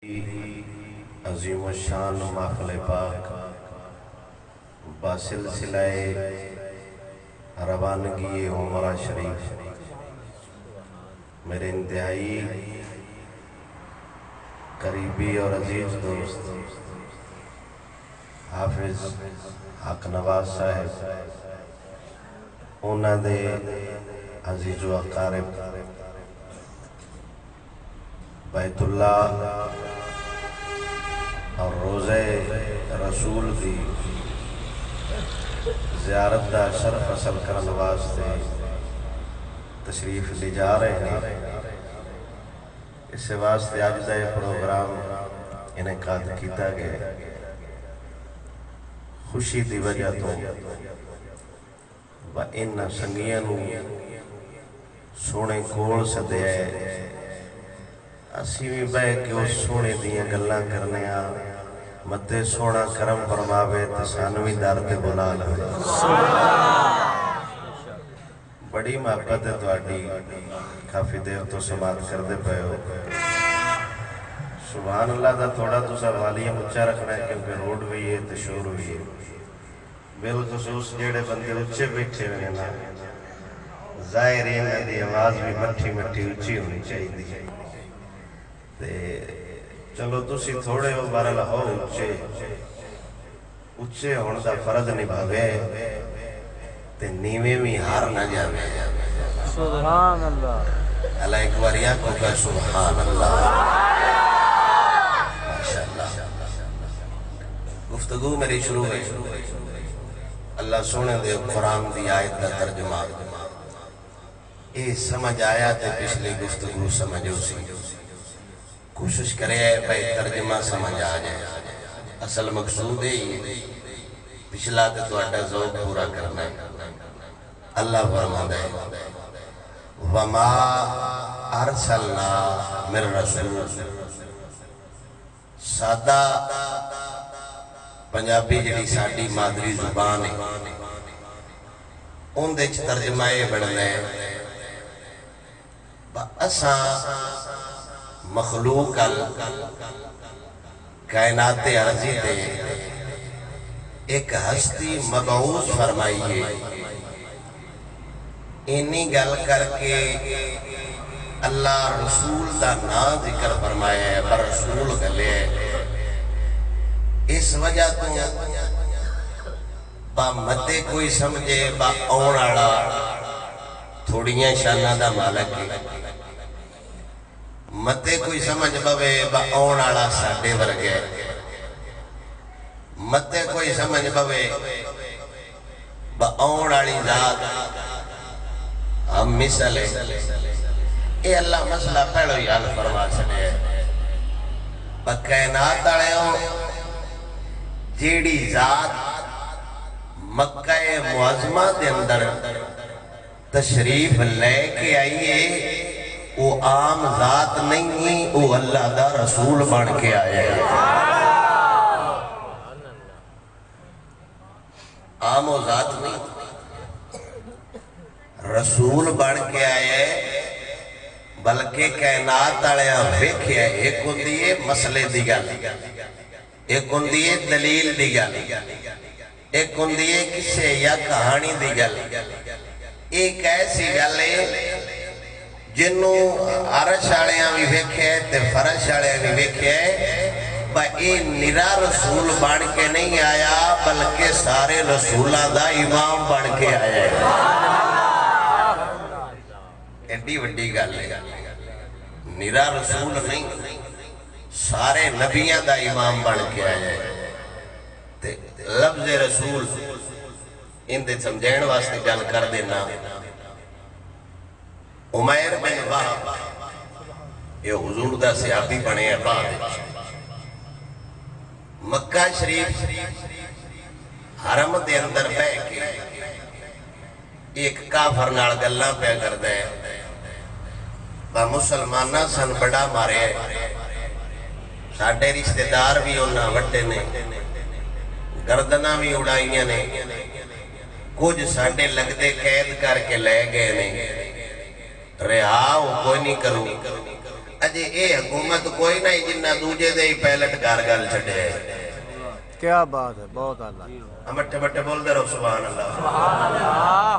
عظیم الشان محفل پاک باسلسلہ روانگی عمرہ شریف میرے انتہائی قریبی اور عزیز دوست حافظ حق نواز صاحب انہاں دے عزیز و اقارب بیت اللہ اور روزہ رسول دی زیارت دا شرف حاصل کرن واسطے تشریف لے جا رہے ہیں۔ اس واسطے آج دا یہ پروگرام انعقاد کیتا گیا خوشی دی وجہ تو ان سنگیاں نو سونے کول سدے اسی بھی بے کہ وہ سونے دیاں گلاں کرنے متے سونا کرم فرماوے تسانوی درد بلا لے بڑی محبت ہے تواڈی کافی دیر تو سماعت کردے پئے ہو سبحان اللہ دا تھوڑا تو سا والیہ اچھا رکھنا ہے کیونکہ روڈ بھی ہے تے شور بھی ہے بالخصوص جیڑے بندے اچھے بیٹھے ہوئے نا ظاہرین دی آواز بھی مٹھی مٹھی اچھی ہونی چاہیے چلو تسی تھوڑے ہو بارہ لہو اچھے ہون دا فرض نبھاوے تے نیوے میں ہار نہ جاوے سبحان اللہ اللہ ایک واریا کو کہ سبحان اللہ ماشاءاللہ گفتگو میری شروع ہے اللہ سونے دے قرآن دی آیت کا ترجمہ اے سمجھ آیا تے پچھلی گفتگو سمجھو سی کوشش کرے بھائی ترجمہ سمجھ آ جائے اصل مقصود ہے پچھلا تے تو اٹھا ذوق پورا کرنا ہے اللہ فرماتا ہے وَمَا أَرْسَلْنَا مِن رَسُولٍ سادہ پنجابی جڑی ساڈی مادری زبان ہے ان دے ترجمہ یہ بڑھنا ہے اساں مخلوق کائنات عرضی دے ایک ہستی مبعوث فرمائیے انہی گل کر کے اللہ رسول دا نا ذکر فرمایا ہے پر رسول گلے اس وجہ تو با مدے کوئی سمجھے با اوناڑا تھوڑیاں شانہ دا مالک ہے متے کوئی سمجھ بوے با اوناڑا ساڑے ورگے متے کوئی سمجھ بوے با اوناڑی ذات ہم مثل ہے اے اللہ مسئلہ پہلو یاد فرما سکے با کائنات آڑے ہوں جیڑی ذات مکہ معظمہ دے اندر تشریف لے کے آئیے وہ عام ذات نہیں وہ اللہ دا رسول بن کے آئے عام و ذات نہیں رسول بن کے آئے بلکہ کائنات آڑیا ویکھیا ایک ہوندی مسئلے دی گل ایک ہوندی دلیل دی گل ایک ہوندی کسے یا کہانی دی گل ایک ایسی گل ہے جنہوں عرش آڑیاں بھی ویکھے تے فرش آڑیاں بھی ویکھے با اے نرا رسول بن کے نہیں آیا بلکہ سارے رسولہ دا امام بن کے آیا ہے ایڈی وڈی گل ہے نرا رسول نہیں سارے نبیاں دا امام بن کے آیا ہے تے لفظ رسول ان دے سمجھین واسطے گل کر دینا عمیر بن وہب یہ حضور دا صحابی بنے ہیں بعد مکہ شریف حرم دے اندر بے کے ایک کافر نال گلاں پہ کر دے با مسلمانہ سن بڑا مارے ساڑھے رشتہ دار بھی انہاں وڈے نے گردنہ بھی اڑائیاں نے کچھ ساڑھے لگ دے قید کر کے لے گئے نے رہا وہ کوئی نہیں کروں اجے اے حکومت کوئی نہیں جنہ دوجے دے ہی پیلٹ کار گل چھڈے کیا بات ہے بہت اللہ مٹھے مٹھے بول دے رہو سبحان اللہ سبحان اللہ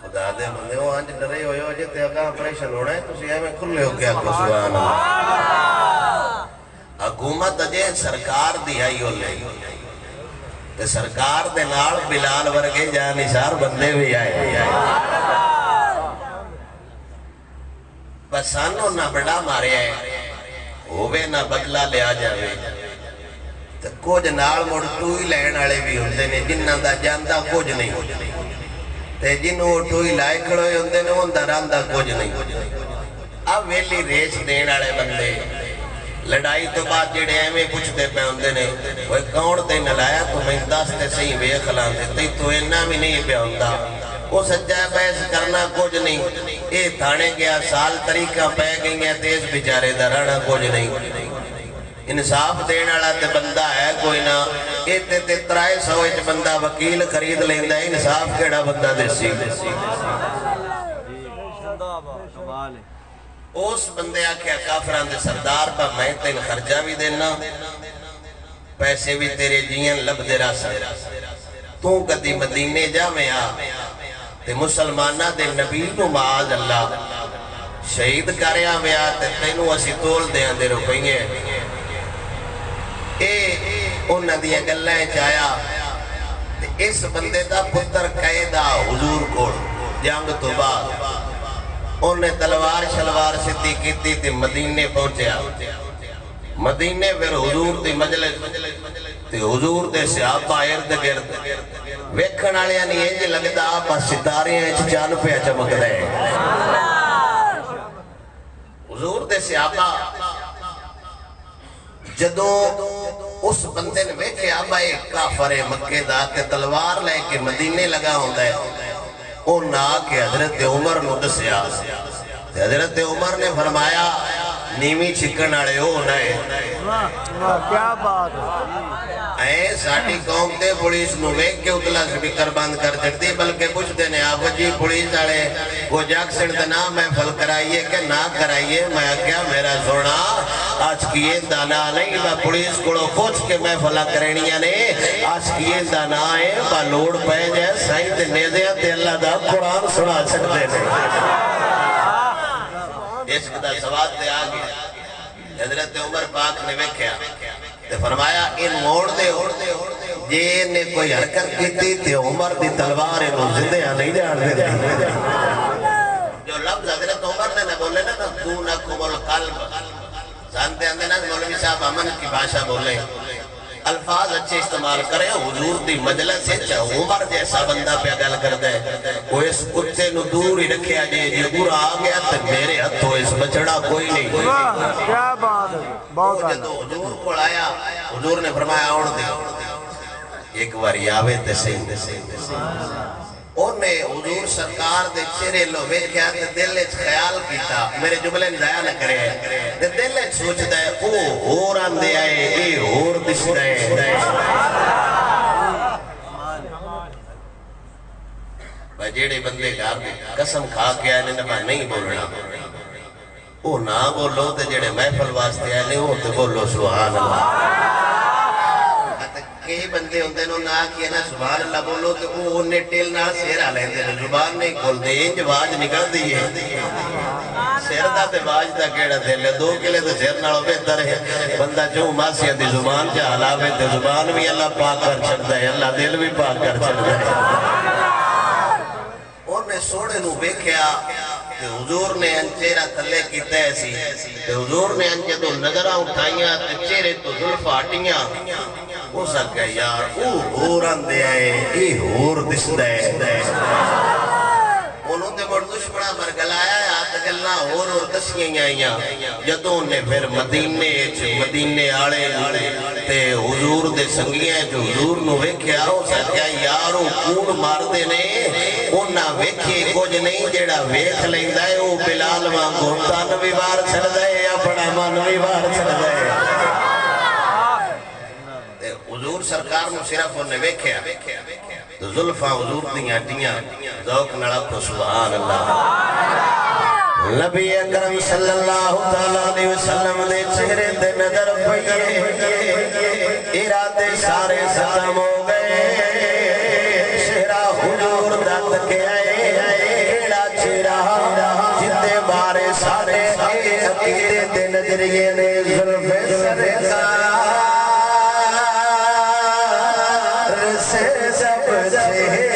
خدا دے بندے ہو آنج ڈرے ہوئے ہو جے تے اگاں آپریشن ہونا ہے تسی ایویں کھلے ہو گیا کو سبحان اللہ حکومت اجے سرکار دی آئی ہو لے تے سرکار دے نال بلال ورگے جانشار بندے بھی آئے بس سانو نہ بڑا مارے آئے ہووے نہ بدلہ لیا جاوے تے کچھ نال مڑ ٹوئی لین والے بھی ہوندے نے جنہاں دا جاندا کچھ نہیں تے جنوں ٹوئی لائے کھڑے ہوندے نے اوندا راندا کچھ نہیں اب ویلی ریس دین والے بندے لڑائی تو بعد جڑے ایویں پوچھتے پے ہوندے نے اوے کون تے نہ لایا تو میں دس تے صحیح ویکھ لاندے تے تو اینا بھی نہیں پیا ہوندا وہ سچا بحث کرنا کچھ نہیں اے تھانے گیا سال طریقہ پہ گئی ہیں تیز بیچارے دا رہنا کچھ نہیں انصاف دین والا تے بندہ ہے کوئی نہ اے تے 300 وچ بندہ وکیل خرید لیندا ہے انصاف کیڑا بندہ دیسی اس بندے آکھیا کافراں دے سردار پا میں تین خرچہ بھی دینا پیسے بھی تیرے جیئن لب دے راسا تو کدی مدینے جا میں آ تے مسلمانہ دے نبی نو معاذ اللہ شہید کریا میں آ تے تینو اسی تول دے اندے روپئیں انہ دیا گلائیں چایا اس بندے دا پتر قیدہ حضور کوڑ جنگ تو بعد انہیں تلوار شلوار سدھی کیتی تے مدینے پہنچیا مدینے پھر حضور دی مجلس تے حضور دے صحابہ ارد گرد ویکھن والے نہیں انج لگدا آپ ستارے ہیں چان پہ چمک رہے حضور دے صحابہ جدوں اس بندے نے ویکھے آبا ایک کافر مکے دا تے تلوار لے کے مدینے لگا ہوندا ہے او نا کہ حضرت عمر نو دسیا تے حضرت عمر نے فرمایا نیویں چھکن والے ہو نہ کیا بات ہے اے ساڈی قوم تے پولیس نو ویکھ کے اتلا سپیکر بند کر چھڑدی بلکہ پوچھدے نے آپ جی پولیس والے کو جیکسن دا نام محفل کرائیے کہ نہ کرائیے میں کیا میرا سونا آج کیے دانا نہیں میں پولیس کو پوچھ کے محفلہ کرینیاں نے آج کیے دانا ہے با لوڑ پہ جائے سائیں تے نیزیاں تے اللہ دا قرآن سنا چھڑدے نے اس دا سواد دے آگے حضرت عمر پاک نے ویکھیا تے فرمایا ان موڑ دے جے نے کوئی حرکت کیتی تے عمر دی تلوار انہوں زندیاں نہیں جان دے جو لفظ حضرت عمر نے بولے نا دونکم القلب جانتے ہیں نا مولوی صاحب امن کی باشا بولے الفاظ اچھے استعمال کریں حضور دی مجلس سے چاہے عمر جیسا بندہ پہ گل کر دے وہ اس کتے نو دور ہی رکھیا جے جے برا آگیا تو میرے ہتھوں اس بچڑا کوئی نہیں کیا بات ہے بہت جدو حضور کو آیا حضور نے فرمایا اوڑ دے ایک باری آوے تے صحیح انہیں حضور سرکار دے چہرے لو ویکھیا تے دل وچ خیال کیتا میرے جملے ضائع نہ کرے تے دل وچ سوچدا ہے او ہور آندے آئے اے ہور دسدا ہے بھائی جیڑے بندے گھر قسم کھا کے آئے نے میں نہیں بولنا او نہ بولو تے جیڑے محفل واسطے آئے نے او تے بولو سبحان اللہ کئی بندے ہوندے نو نہ کیا نا سبحان اللہ بولو تو وہ انہیں ٹیل نہ سیرہ لیندے نے زبان نہیں کھول دے انج واج نکل دی ہے سیر دا تے واج دا کیڑا دل ہے دو کلے تو سیر نالو بہتر ہے بندہ جو ماسیہ دی زبان چا حلاوے تے زبان بھی اللہ پاک کر چھڑ دے اللہ دل بھی پاک کر چھڑ دے انہیں سوڑے نو بیکھیا کہ حضور نے انچیرہ تھلے کی تیسی کہ حضور نے انچے تو نظرہ اٹھائیاں تے چہرے تو ظلف آٹیاں وہ سکے یار او ہوران دے آئے ای ہور دس دے انہوں نے بڑھ دشمنہ مرگلایا ہے آتا گلنا ہور دسیاں آئیاں جدوں نے پھر مدینے آڑے تے حضور دے سنگیاں جو حضور نو ویکھیا ہو سکیا یارو کون مار دے نے انہاں ویکھے کچھ نہیں جیڑا ویکھ لیندہ ہے وہ بلال وانگو تانوی بار چھڑ دے اپنا مانوی بار چھڑ دے حضور سرکار میں صرف انہیں ویکھیا تو ظلفہ حضور دیاں ٹیاں ذوق نڑا کو سبحان اللہ نبی اکرم صلی اللہ علیہ وسلم دے چہرے دے نظر پئیے ارادے سارے ختم ہو گئے چہرہ حضور دت کے آئے ایڑا چہرہ جتے بارے سارے عقیدے دے نظریے نے ظلم سرکار سے سب چہرہ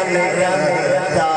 نگرتا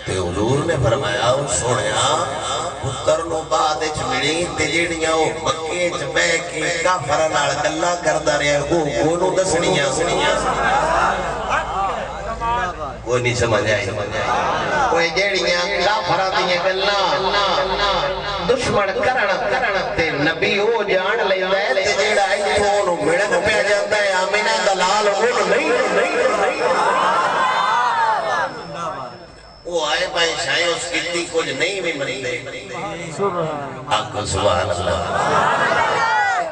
حضور نے فرمایا سوڑیا پتر نو بعد اچ ملی تے جیڑیاں او مکے اچ بہ کے کافراں نال گلاں کردا رہیا او کونوں دسنیاں کوئی نہیں سمجھ آئی کوئی جیڑیاں کافراں دیاں گلاں دشمن کرن تے نبی او جان لیندا ہے تے جیڑا ایتھوں نو ملن پیا جاندا ہے آمینہ دا لال اون نہیں وہ آئے بھائی شاہیں اس کتی کچھ نہیں بھی مری دے آقا سبحان اللہ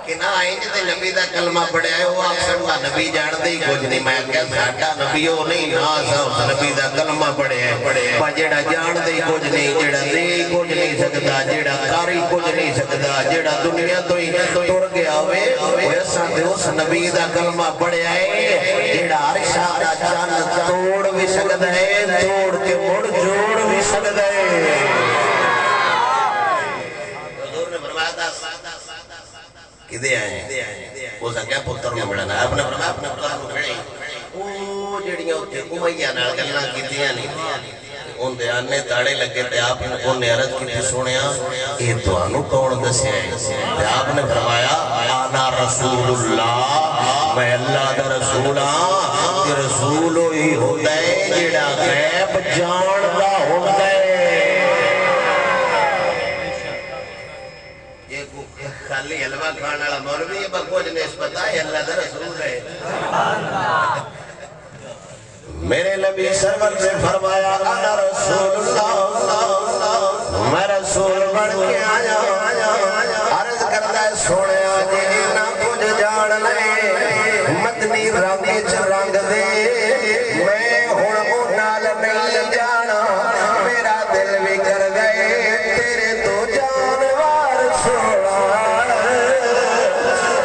کہ نہ آئیں جتے نبی دا کلمہ پڑھے آئے وہ آپ سنگا نبی جان دے ہی کچھ نہیں میں کہا ساٹا نبی ہو نہیں ناسا اس نبی دا کلمہ پڑھے آئے پا جیڑا جان دے ہی کچھ نہیں جیڑا دے ہی کچھ نہیں سکتا جیڑا کاری کچھ نہیں سکتا جیڑا دنیا تو ہی ٹر گیا ہوئے ویسا دے اس نبی دا کلمہ پڑھے آئے جیڑا عرشہ دا چاند توڑ بھی سکتا ہے توڑ کے مڑ جوڑ بھی سکتا ہے حضور نے فرمایا تھا کدے آئے وہ سکیا پتر نو ملنا اپنے فرمایا اپنے پتر نو ملے او جڑیاں ہوتے امیہ نال گلاں کیتیاں نہیں ان دے آنے تاڑے لگے تے آپ نے عرض کی سنیا اے توانو کون دسیا ہے تے آپ نے فرمایا آنا رسول اللہ میں اللہ دا رسول ہاں کہ رسول ہی ہوتا ہے جڑا غیب جان دا ہوتا ہے خالی حلوہ کھانا والا مولوی ہے بکوج نے اس پتا ہے اللہ دا رسول ہے میرے نبی سرور نے فرمایا انا رسول اللہ میں رسول بڑھ کے آیا عرض کرتا ہے سوڑے آجے نہ کچھ جان لے مدنی رنگ رنگ دے میں ہون نال نہیں جانا میرا دل بھی کر گئے تیرے تو جانوار سوڑا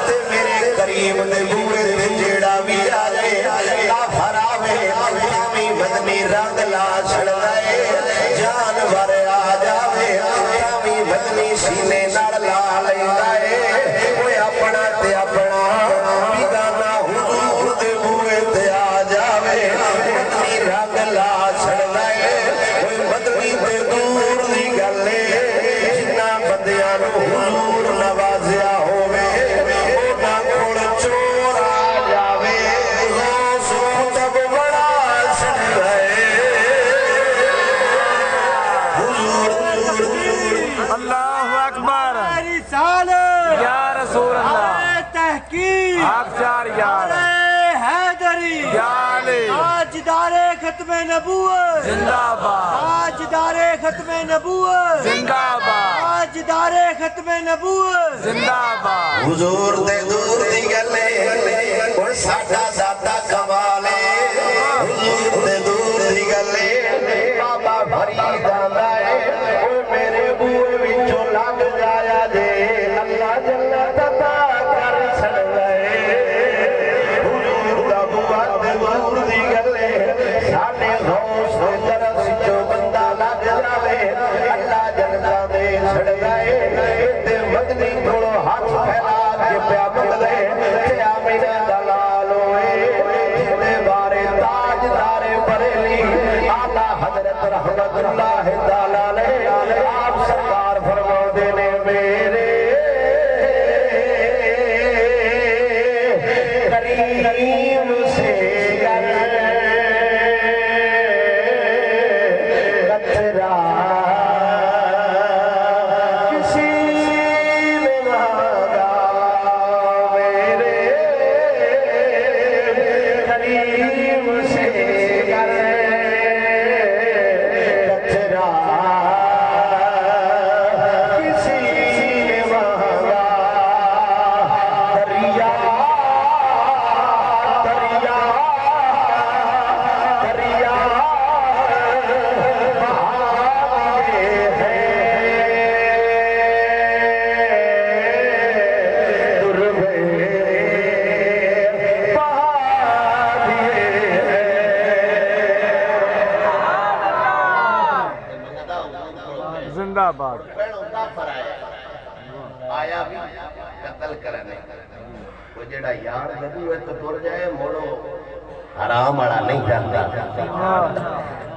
تے میرے قریب دے بوئے دے جیڑا بھی آجے کافر آوے آمی مدنی رنگ لا چھڑ گئے جانور آ جاوے آمی مدنی سینے نار لا لئی گئے کوئی اپنا تے اپنا بیگانا حضور دے بوئے تے آ جاوے مدنی رنگ لا چھڑ گئے کوئی مدنی تے دور دی گلے جنہ بندیاں نو حضور نوازیا ہوئے اونا کھڑ چور آ جاوے غوث کتب بڑا چھڑ گئے حضور اللہ اکبر رسالت یا رسول اللہ تحقیق آپ چار یار حیدری یا علی تاجدار ختم نبوت زندہ باد تاجدار ختم نبوت زندہ باد تاجدار ختم نبوت زندہ باد حضور دے دور دی گلے اور ساٹا ساٹا کمالے حضور دے دور بات پہلو کافر آیا بھی قتل کرنے وہ جڑا یار نبوت تو ٹر جائے موڑو حرام والا نہیں جانتا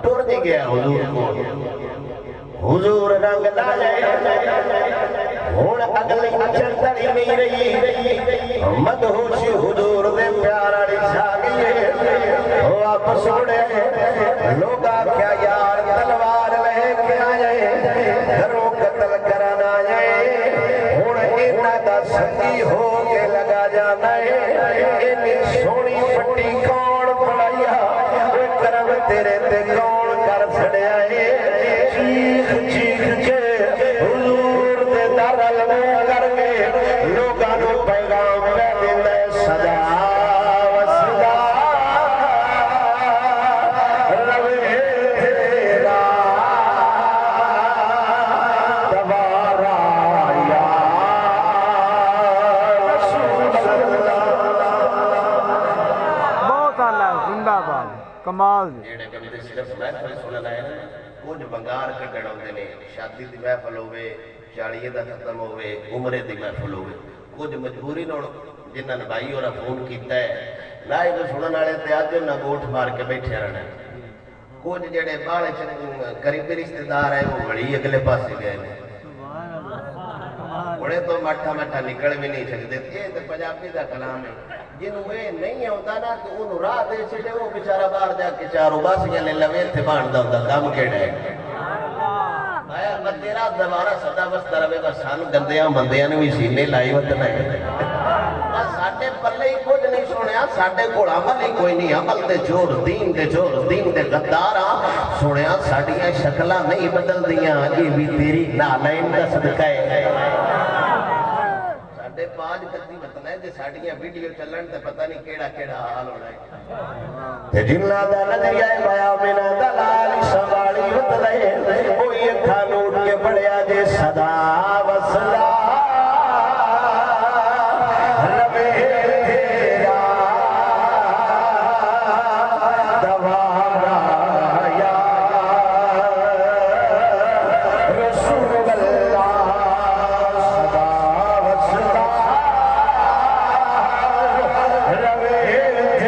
ٹر نہیں گیا حضور کو حضور رنگ لا جائے ہون اگلی چندری نہیں رہی مدہوشی حضور دے پیارا رچھا گئے وہ آپ سوڑے لوگا کیا یار تلوار لے کے آئے گھروں قتل کرنا آئے ہون اینا دا سنگی ہو کے لگا جانا ہے اینی سونی پٹی کون پڑایا کرم تیرے تے کون کر سڑے آئے چیخ چیخ کے حضور دے دارل میں کر کے لوگاں نو پیغام پہ دیندے صدا و صدا روے تیرا دوارا یا رسول اللہ بہت اعلیٰ زندہ باد کمال دی جیڑے بندے صرف محفل سنن آئے نا کچھ بنگار کڈن ہوندے نے شادی دی محفل ہوے چاڑیے دا ختم ہوے عمرے دی محفل ہوے کچھ مجبوری نال جنہاں نے بھائی اور فون کیتا ہے لائیو سنن والے تے اج نہ گوٹھ مار کے بیٹھے رہنا کچھ جڑے باہر قریبی رشتہ دار ہے وہ بڑی اگلے پاسے گئے نے بڑے تو مٹھا مٹھا نکل بھی نہیں سکتے یہ تو پنجابی دا کلام ہے جنہوں یہ نہیں ہوتا نا تو انہوں راہ دے چھڑے وہ بیچارہ باہر جا کے چاروں باسیاں نے لویر تھے باندھا ہوتا کام کیڑا ہے آیا مدیرہ دوبارہ صدا بستہ روے بس سان گندیاں بندیاں نے بھی سینے لائی وطن ہے بس ساڑھے پلے ہی کچھ نہیں سنیا ساڑھے کوڑ عمل ہی کوئی نہیں عمل دے جوڑ دین دے غدارہ سنیا ساڑھیاں شکلہ نہیں بدل دیاں یہ بھی تیری نالین کا صدقہ ہے ساڑھے پانچ قدی بتنا ہے جے ساڑھیاں ویڈیو چلن تے پتہ نہیں کیڑا کیڑا حال ہونا ہے تے جنہ دا نظریہ بایا مینا دلالی سنبھالی وطلے کوئی اکھا نوٹ کے پڑیا جے صدا و صدا ربے تیرا دوارا یا رسول اللہ صدا و صدا ربے تیرا دوارا یا صدا ربے تیرا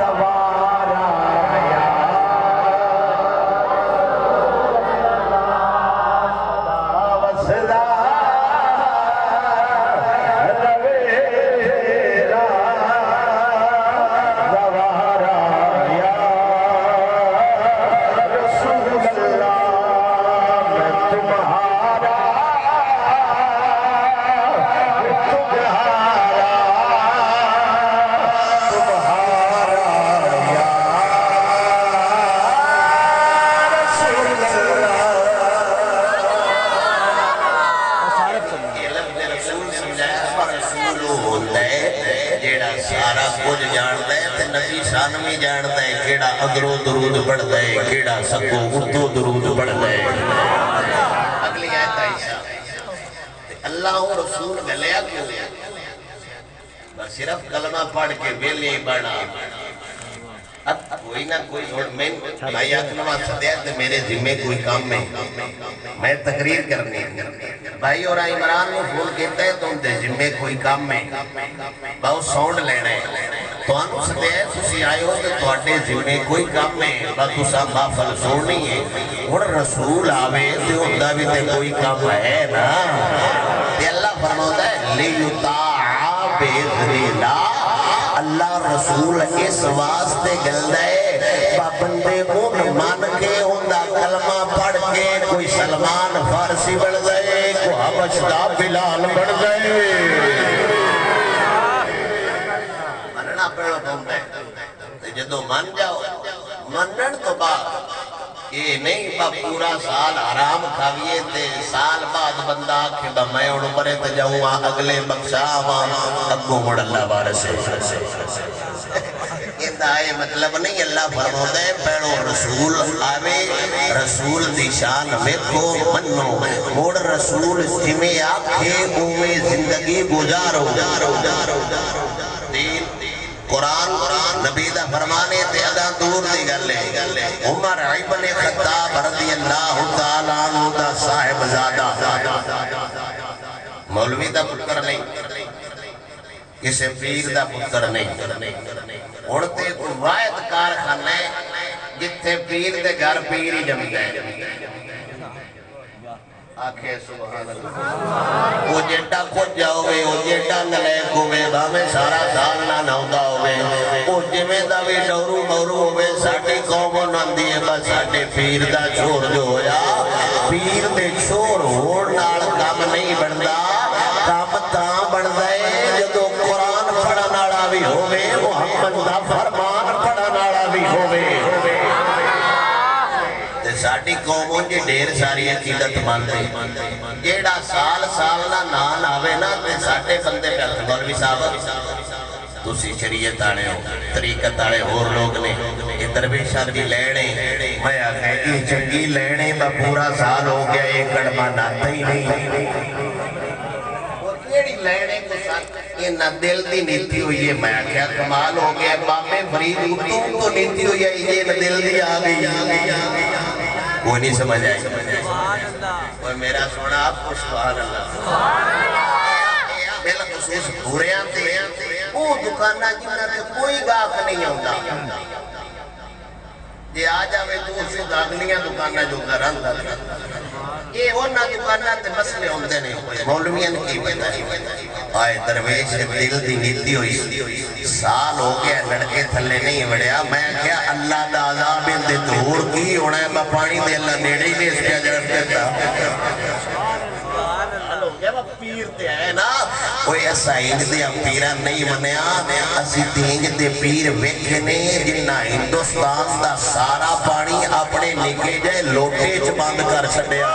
دوارا یا رسول اللہ میں تمہارا یا رسول اللہ یہ لفظ رسول سمجھایا پر رسول ہوتا ہے جیڑا سارا کچھ جانتا ہے تے نبی شانوی جانتا ہے کیڑا اگرو درود پڑھتا ہے کیڑا سکو اردو درود پڑھتا ہے اگلی آیت عیسیٰ اللہ و رسول گلیا کیوں بس صرف کلمہ پڑھ کے ویلے بڑھا اب کوئی نہ کوئی میں بھائی اکنوہ صدیہ تے میرے ذمہ کوئی کام میں تقریر کرنی بھائی اور عمران نے فون کہتا ہے تم دے ذمہ کوئی کام میں بہت ساؤنڈ لینا ہے تو انہوں صدیہ تسی آئے ہو کہ تواڈے ذمہ کوئی کام میں بہت تسا محفل سننی ہے اور رسول آوے تے ہوندہ بھی تے کوئی کام ہے نا تے اللہ فرماتا ہے لیُطاع بِإِذْنِ اللَّهِ اللہ رسول اس واسطے گلدہ ہے بندے ان مان کے اندہ کلمہ پڑھ کے کوئی سلمان فارسی بڑھ گئے کوئی حبش دا بلال بڑھ گئے مننا پیڑو تم نے جدو مان جاؤ منن تو بعد یہ نہیں با پورا سال حرام کھاویے تے سال بعد بندہ آکھے با میں اڑ مرے تے جاؤں اگلے بخشا اگو مڑ اللہ بارسے یہ دائے مطلب نہیں اللہ فرموتا ہے پیڑو رسول آوے رسول دی شان میں کو منو موڑ رسول جمیں آکھے اوے زندگی گزارو دین قرآن نبی دا فرمانے تے اگاں دور دی گل ہے عمر ابن خطاب رضی اللہ تعالیٰ عنہ دا صاحب زادہ مولوی دا پتر نہیں کسے پیر دا پتر نہیں اڑتے کو واحد کارخانہ ہے جتھے پیر دے گھر پیر ہی جمدے آکھے سبحان اللہ وہ جیٹا کھوج جاؤے وہ جیٹا نلیک ہوئے بھامے سارا سال نہ نہودا ہوئے وہ جمیں دا بھی ڈورو مورو ہوئے ساٹھی قوموں نندی ہے بس ساٹھے پیر دا چھوڑ جو ہویا پیر دے چھوڑ ہوڑ نال کام نہیں بڑھدا کام تاں بڑھدا ہے جدو قرآن پڑھا نالا بھی ہوئے محمد دا فرمان پڑھا نالا بھی ہوئے ساڑی قوموں جی ڈیر ساری عقیدت مانتے جیڑا سال نہ نان آوے نا تے ساڑے بندے پہ مولوی صاحب تسی شریعت آنے ہو طریقت آنے اور لوگ نے یہ درویشان بھی لینے میں آگئے یہ چنگی لینے میں پورا سال ہو گیا ایک گڑما ناتا ہی نہیں یہ لینے کو ساتھ یہ نہ دل دی نیتی ہوئی ہے میں کیا کمال ہو گیا بابے فرید تم تو نیتی ہوئی ہے یہ نہ دل دی آگئی وہ نہیں سمجھ آئی اور میرا سونا آپ کو سبحان اللہ بالخصوص بھورے آتے وہ دکانہ جنہ سے کوئی گاہک نہیں ہوتا یہ آ جاوے تو اسے داغلیاں دکانہ جو گھران دا یہ ہونا دکانہ تے مسئلے ہوندے نہیں مولویاں کی پتا آئے درویش دل دی نیتی ہوئی سال ہو گیا لڑکے تھلے نہیں بڑھیا میں کیا اللہ دا عذاب دے دور کی ہونا ہے میں پانی دے اللہ نیڑے ہی نہیں اس پہ جرف کرتا پیر تے آئے نا کوئی ایسا ہنج دے پیرہ نہیں منیا اسی تینج دے پیر ویکھنے جنہ ہندوستان دا سارا پانی اپنے نکے جائے لوٹے چ بند کر چھڑیا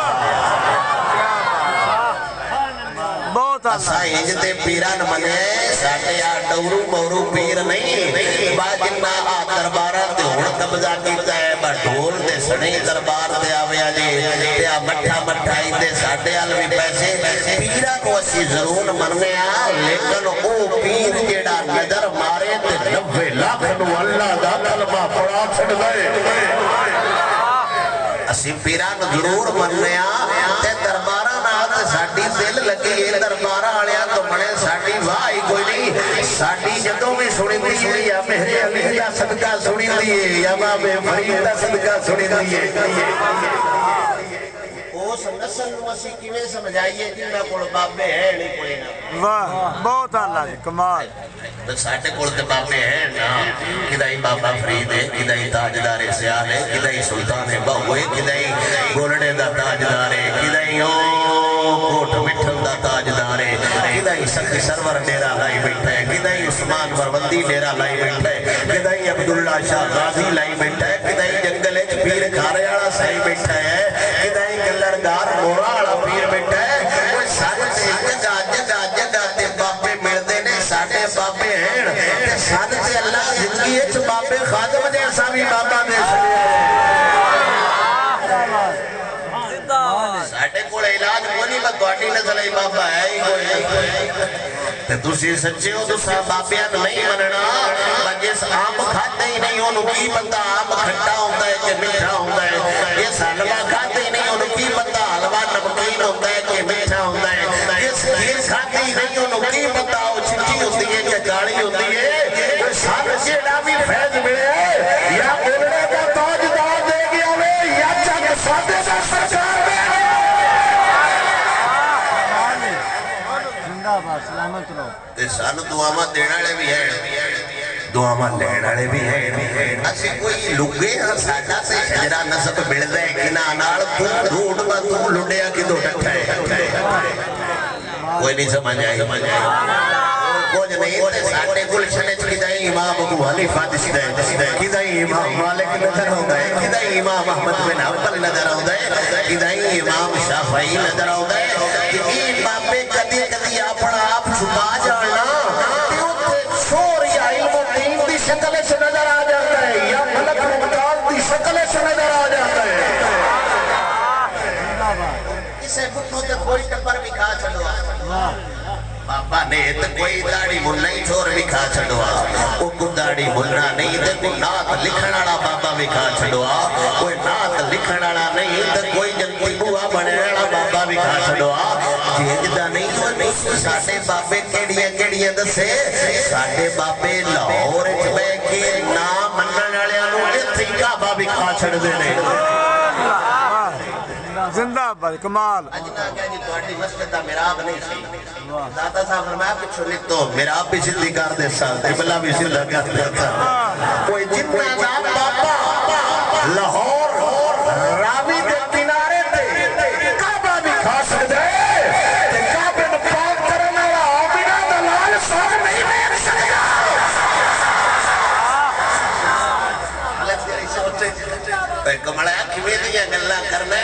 اسا ہنج دے پیرہ نہ منے ساٹھے ڈورو مورو پیر نہیں با جنہ دربارہ تے ہون قبضہ کیتا ہے با ڈھول دے سڑی دربار دے آوے آجے تے مٹھا مٹھائی دے ساٹھے علوی پیسے پیرہ کو اسی ضرور مننے لیکن او پیر جیڑا نظر مارے تے 90 لاکھ نو اللہ دا کلمہ پڑا چھڑ گئے اسی پیران ضرور مننے تے دربارہ نہ ساڑی دل لگی یہ دربارہ آلیاں تو بڑے ساڑی وائی کوئی نہیں ساڑی جدوں میں سنی دیئے یا مہرے علی دا صدقہ سنی دیئے یا باب فرید دا صدقہ سنی دیئے اس نسل نوسی کیویں سمجھائیے جنہ کوڑ بابے ہیں نہیں کوئی نہ واہ بہت اللہ جی کمال ساٹھے کوڑتے بابے ہیں نا کدائی بابا فرید ہے کدائی تاجدار سیال ہے کدائی سلطان بہو ہے کدائی گولڑے دا تاجدار ہے کدائی کوٹ مٹھل دا تاجدار ہے کدائی سخی سرور ڈیرہ لائی بیٹھا ہے کدائی عثمان وروندی ڈیرہ لائی بیٹھا ہے کدائی عبداللہ شاہ غازی لائی بیٹھا ہے کدائی جنگل پیر کھاریاڑا سائی بیٹھا ہے کدائی گلرگار موراڑا پیر بیٹھا ہے وہ سارے سے جگہ تے باپے مردے نے ساڑھے باپے ہیں تے ساڑھے سے اللہ زندگی اچھ باپے خادم جیسا بھی باپا دے سڑے ساڑھے کوڑے علاج کونی بتواٹی نزلے باپا ہے ہی کوئی تے تُسی سچے ہو تو سا باپیان نہیں مننا جس آم کھاتے ہی نہیں انہوں کی پتہ آم کھٹا ہوتا ہے کہ مٹھا ہوتا ہے یہ سالوہ کھاتے ہی نہیں انہوں کی پتہ حلوہ نمکین ہوتا ہے کہ مٹھا ہوتا ہے یہ کھیر کھاتے ہی نہیں انہوں کی پتہ وہ چھٹی ہوتی ہے کہ گاڑی ہوتی ہے وہ سال جیڑا بھی فیض ملے یا بولنے کا تاج دار دے گیا ہوئے یا چک سادے کا سرکار میں زندہ بات سلامت رو سانو دعاما دینا لے بھی ہے دعاما لینا لے بھی ہے اسی کوئی لگے ہاں ساڑھا سے شجرہ نصب بڑھ دے کنا نال تم روڑ با تم لڑیا کی دو ٹکھا ہے کوئی نہیں سمجھ آئی کچھ نہیں تے ساڑھے گلشنے چکدائی امام ابو حنیفہ دسدائی کدائی امام مالک نظر ہوتا ہے کدائی امام احمد بن حنبل نظر ہوتا ہے کدائی امام شافعی نظر ہوتا ہے کہ این باپے کدی کدی اپنا آپ چھپا جانا شور یا علم و دین دی شکل سے نظر آ جاتا ہے یا ملک مقدار دی شکل سے نظر آ جاتا ہے اسے بٹھوں تے کوئی ٹپر بھی کھا چھڑوا بابا نے تو کوئی داڑی منہ نہیں چھوڑ بھی کھا چھڑوا بولنا نہیں تے کوئی نات لکھن والا بابا بھی کھا چھڑو کوئی نات لکھن والا نہیں تے کوئی جنتی بوا بنے والا بابا بھی کھا چھڑو جیجدہ نہیں ہو نہیں ساڑھے بابے کیڑیاں دسے ساڑھے بابے لاہور چبے کے نام منن والے انہوں اتھی کعبہ بھی کھا چھڑ دینے زندہ بھائی کمال اجنا کیا جی توڑی مسجد دا میراب نہیں سی داتا صاحب فرمایا پچھو نہیں تو میراب بھی زندگی کر دے سا قبلہ بھی زندگی کر دیتا کوئی جتنا نام بابا لاہور راوی دے کنارے تے کعبہ بھی کھا سکتے تے کعبہ میں پاک کرنے والا آمینہ دلال سب نہیں میر سکتا حالت کری سوچے کمڑا کیویں دیا گلا کرنا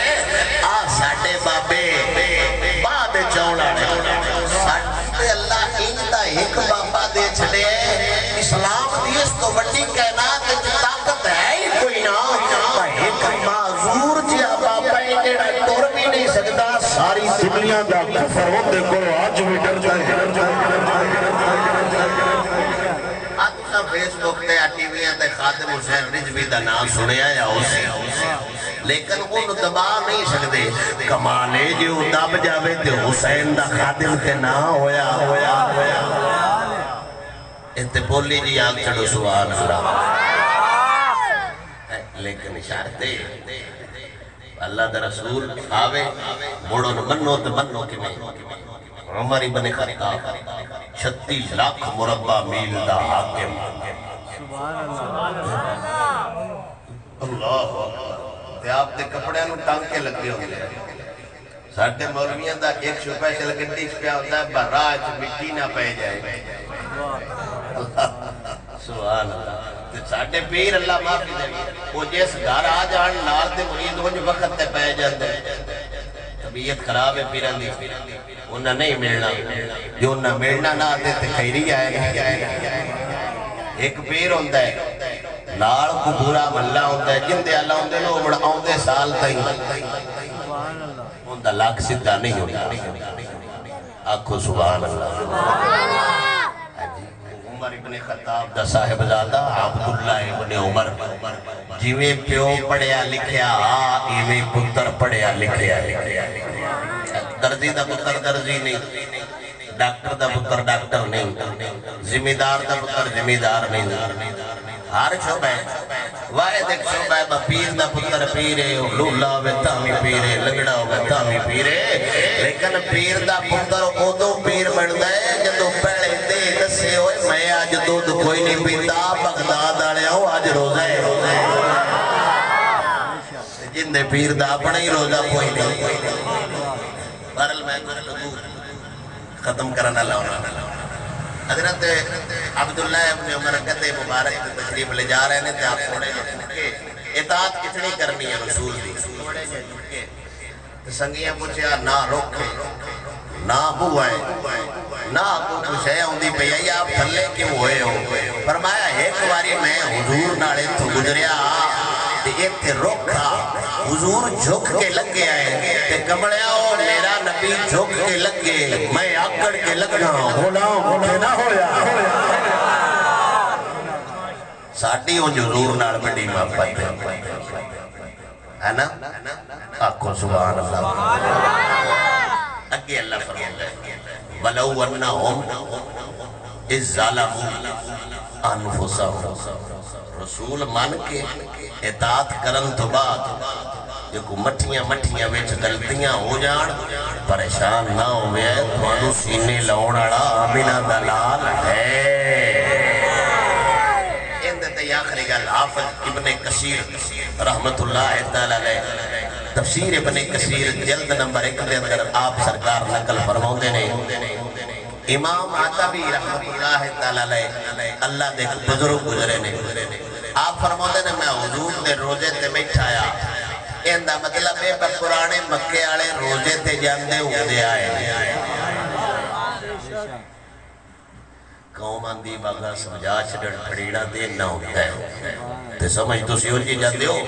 ساڑھے بابے بعد چوڑا ساڑھے اللہ انتا ایک بابا دے چھڑے اسلام دیس تو وڈی کائنات جو طاقت ہے ہی کوئی نا ایک معذور جیا بابا ایڈا ٹور بھی نہیں سکتا ساری دنیا دا کفر ہوندے کو آج بھی ڈر فیس بک تے ٹی ویاں تے خادم حسین رجوی دا نام سنیا یا اسی لیکن ان دبا نہیں سکتے کمالے جو دب جاوے تے حسین دا خادم تے نہ ہویا تے بولی جی آگ چھڑو سبحان اللہ لیکن اشارتے اللہ دا رسول آوے موڑو منو تے منو کی میں عمر ابن خطاب 36 لاکھ مربع میل دا حاکم اللہ تے آپ دے کپڑے انہوں ٹانکے لگے ہوں گے ساڑھے مولویاں دا ایک شپیشل گڈیش پہ ہوتا ہے براج مٹی نہ پہ جائے سبحان اللہ ساڑھے پیر اللہ معافی دے وہ جیس گھر آ جان نال دے مرید ہو جو وقت تے پہ جاندے طبیعت خراب ہے پیران دی انہاں نہیں ملنا جو انہاں ملنا نہ آتے تے خیری آئے گا ایک پیر ہوندہ ہے نال کو پورا ملہ ہوندہ ہے جن دے اللہ ہوندے لو بڑا ہوندے سال تائیں ہوندہ لاکھ سدھا نہیں ہوندہ آنکھو سبحان اللہ عمر ابن خطاب دا صاحب زادہ عبداللہ ابن عمر جیویں پیو پڑھیا لکھیا ایویں پتر پڑھیا لکھیا درزی دا پتر درزی نہیں ڈاکٹر دا پتر ڈاکٹر نہیں زمیدار دا پتر زمیدار نہیں ہر شعبہ واحد ایک شعبہ ہے پیر دا پتر پیرے لولا ہوئے تامی پیرے لگڑا ہوئے تامی پیرے لیکن پیر دا پتر ادو پیر بن دے جدو پہلے دے دسے ہوئے میں آج دودھ کوئی نہیں پیتا بغداد آلے ہوں آج روزہ جن دے پیر دا اپنا ہی روزہ کوئی نہیں بہرحال میں گفتگو ختم کرنا لاؤنا حضرت عبداللہ ابن عمر کہتے مبارک تشریف لے جا رہے ہیں تے آپ تھوڑے جھٹکے اطاعت کتنی کرنی ہے رسول دی تھوڑے جھٹکے سنگیاں پوچھیا نہ روکے نہ بوائے نہ کچھ ہے ہوندی پہ یہ آپ تھلے کیوں ہوئے ہو فرمایا ایک باری میں حضور ناڑے تو گزریا ایک تے روکا حضور جھک کے لگ گیا ہے تے کمڑیا ہو میرا نبی جھک کے لگ گئے میں آکڑ کے لگنا غلام اٹھے نہ ہویا ساڑھی ہوں جو حضور ناڑ بڑی محبت ہے نا آنکھوں سبحان اللہ اگے اللہ فرمائے وَلَوْ أَنَّهُمْ إِذْ ظَلَمُوا أَنفُسَهُمْ رسول مان کے اطاعت کرن تو بعد جو مٹھیاں ویچ غلطیاں ہو جان پریشان نہ ہوئے توانو سینے لاؤناڑا آمینہ دلال ہے اندھتے آخری گل حافظ ابن کثیر رحمت اللہ تعالیٰ علیہ تفسیر ابن کثیر جلد نمبر 1 دے اندر آپ سرکار نقل فرماؤں دے نے امام عطبی رحمت اللہ تعالیٰ علیہ اللہ دے بزرگ گزرے نے آپ فرماؤں دے نے میں حضور دے روزے تے بیٹھایا اندہ مطلب ہے پرانے مکے آلے روزے تے جاندے ہوندے آئے قوم آندی باغا سمجھا چھڑڑ کھڑیڑا دے نہ ہوتا ہے تے سمجھ تو سی ہو جی جاندے ہو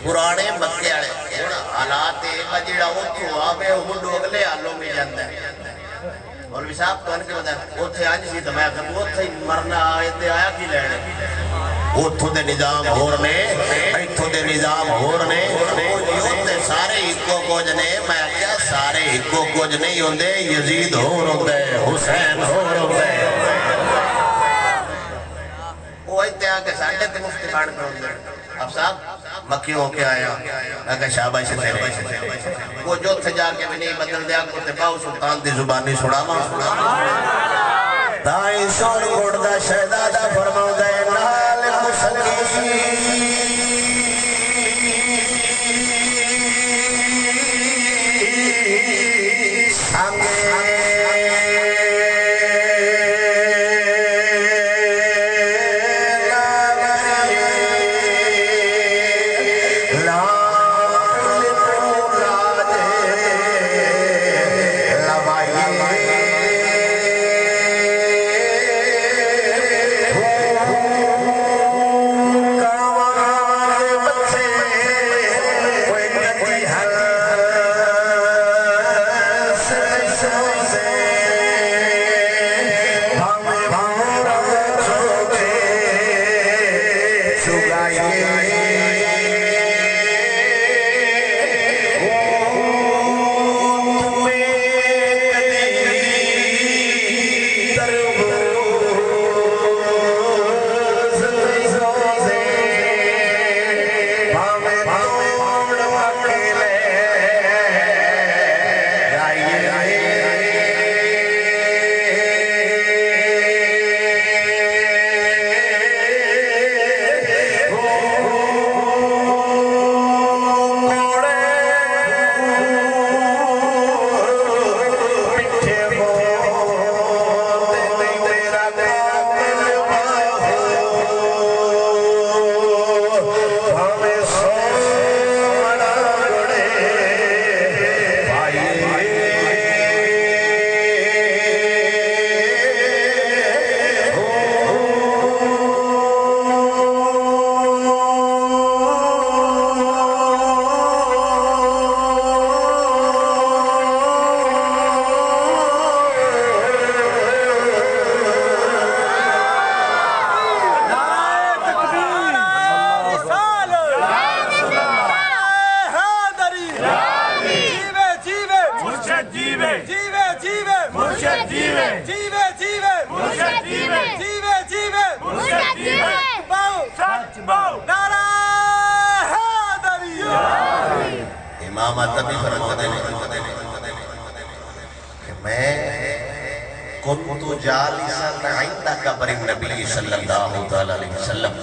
پرانے مکے آلے حالات بجڑا اتھو آوے ہنڈو اگلے آلوں میں جاندہ ہے مولوی صاحب تو ان کے بتا اوتھے آج سی تو میں کہتا اوتھے مرنا آئے تے آیا کی لینے اتھوں دے نظام ہور نے ایتھوں دے نظام ہور نے تے سارے ہکو کچھ نے میں کیا سارے ہکو کچھ نہیں ہوندے یزید ہور ہوندے حسین ہور ہوندے وہ ایتے آگے ساڑھے تے مفتی بان کر ہوندے اب صاحب مکی ہو کے آیا اگر شاباش تیرے وہ جو تھے جا کے بھی نہیں بدل دیا کو تباہ سلطان دی زبانی سڑا دائیں سون گھڑ دا شہدادہ فرماؤ دے نال مسلم امام آتبی فرماتے ہیں کہ میں کنتو جالسا عند قبر النبی صلی اللہ علیہ وسلم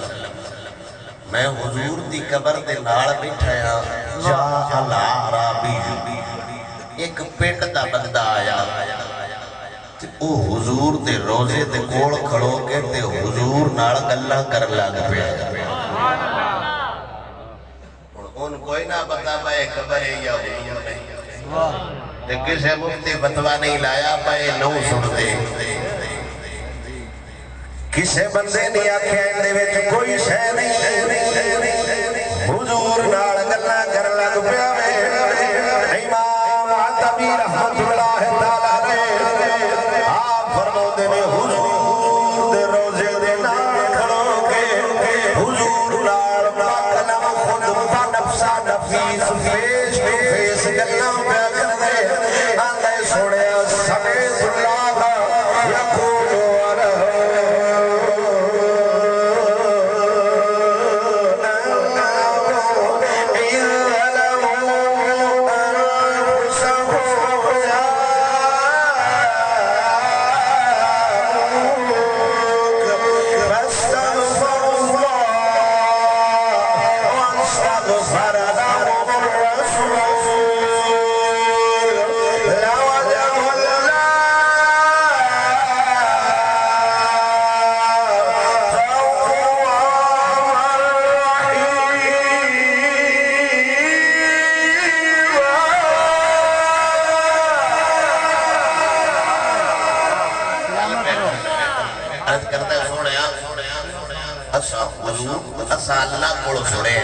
میں حضور دی قبر دے نال بیٹھایا جا العرابی ایک پنڈ دا بندہ آیا او حضور دے روزے دے کول کھڑو کے تے حضور نال گلاں کرن لگ پیا ان کوئی نہ بتا پائے خبر ہے یا حضور نہیں تے کسے مفتی فتویٰ نہیں لایا پائے نو سنتے کسے بندے نہیں آکھے اندے وچ کوئی شے نہیں حضور نال گلاں کرن لگ پیا امام آتبی رحمت اللہ تعالی نے آپ فرماتے نے حضور دے روزے دے نال کھڑو کے حضور نال قلم خود بنفسا نفیس فیس ٹو فیس گلاں پیا کر دے آندے سوڑیا سمیت اللہ یقول اللہ کوڑ سنے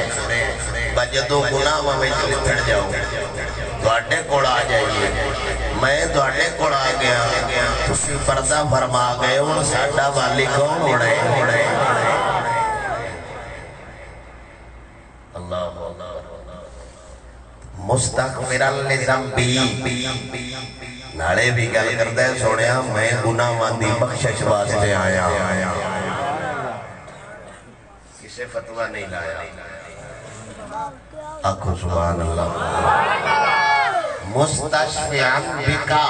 بجدو گناہ میں لٹھڑ جاؤ دوڑے کوڑ آ جائیے میں دوڑے کوڑ آ گیا تسی پردہ فرما گئے ان ساڑھا والی کون اڑے مستغفرن لذنبی نالے بھی گل کرتا ہے سونیا میں گناہاں دی بخشش واسطے آیا کسے فتوہ نہیں لایا آنکھو سبحان اللہ مستشفعن بکا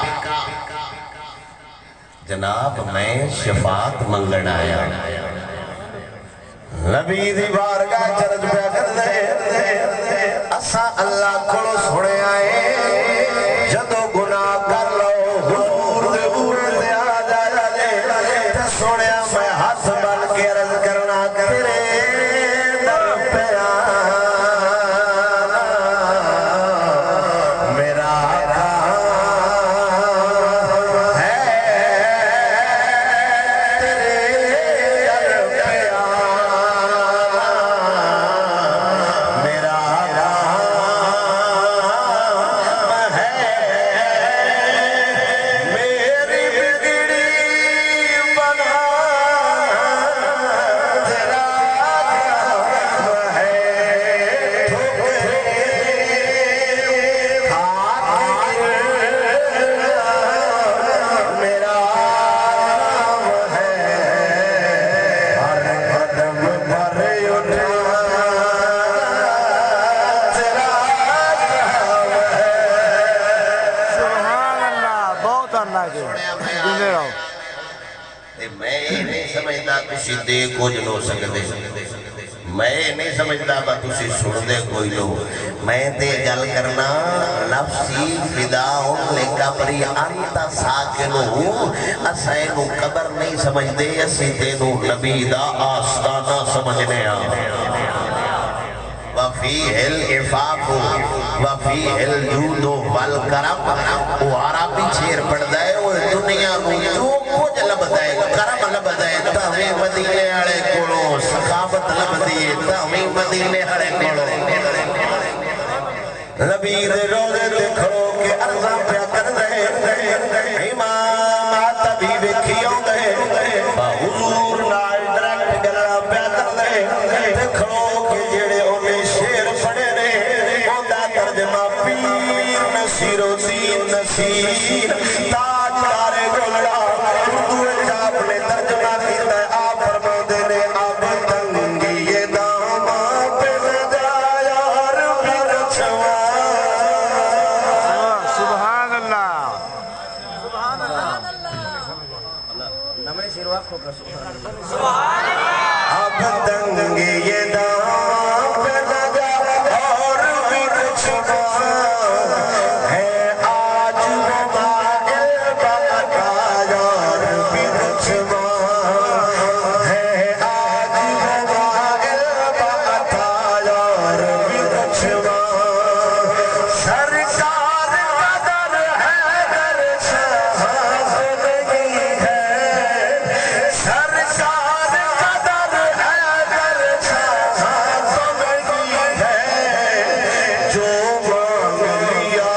جناب میں شفاعت منگن آیا نبی دی بارگاہ چرج پہ کر دے اسا اللہ کھڑو سنے آئے جدو گناہ کر لو حضور دے بورد دے آجا جے تے سنے میں ہاتھ بن کے عرض کرنا تیرے در پہ آنا میرا دے کچھ لو سکتے میں نہیں سمجھتا با تسی سن دے کوئی لو میں تے گل کرنا نفسی فداؤن لے قبری انتا ساکنو اسینو قبر نہیں سمجھ دے اسی تینو نبی دا آستانہ سمجھنے وفیہ العفاف وفیہ الجود والکرم وہ عربی چھیر پڑ دائے وہ دنیا کو جو کچھ لب دائے کرم لب دائے تاویں مدینے آڑے کولو سخابت لب دیئے تاویں مدینے آڑے کولو نبی دے روزے دے کھڑو کے عرضاں پہ کر دے امام آتبی بکھیوں دے حضور نال ڈریکٹ گلہ پہ کر دے کھڑو کے جڑے انہیں شیر پڑے نے اوندہ ترجمہ پیر نصیر و دین نصیر تاج دارے گلڑا اردو چاپ نے ترجمہ کیتا ہے آپ فرما دینے اب تنگی یہ داما پہ لگا یار پھر چھوا سبحان اللہ نمائے سیرواق کو رسول سبحان اللہ اب تنگی یہ داما پہ لگا اور پھر چھوا ہے آج موبائل بکا یار پھر چھوا ہے آج موبائل بکا یار پھر چھوا سرکار قدر ہے در شہاز نہیں ہے سرکار قدر ہے در شہاز نہیں ہے جو مانگ لیا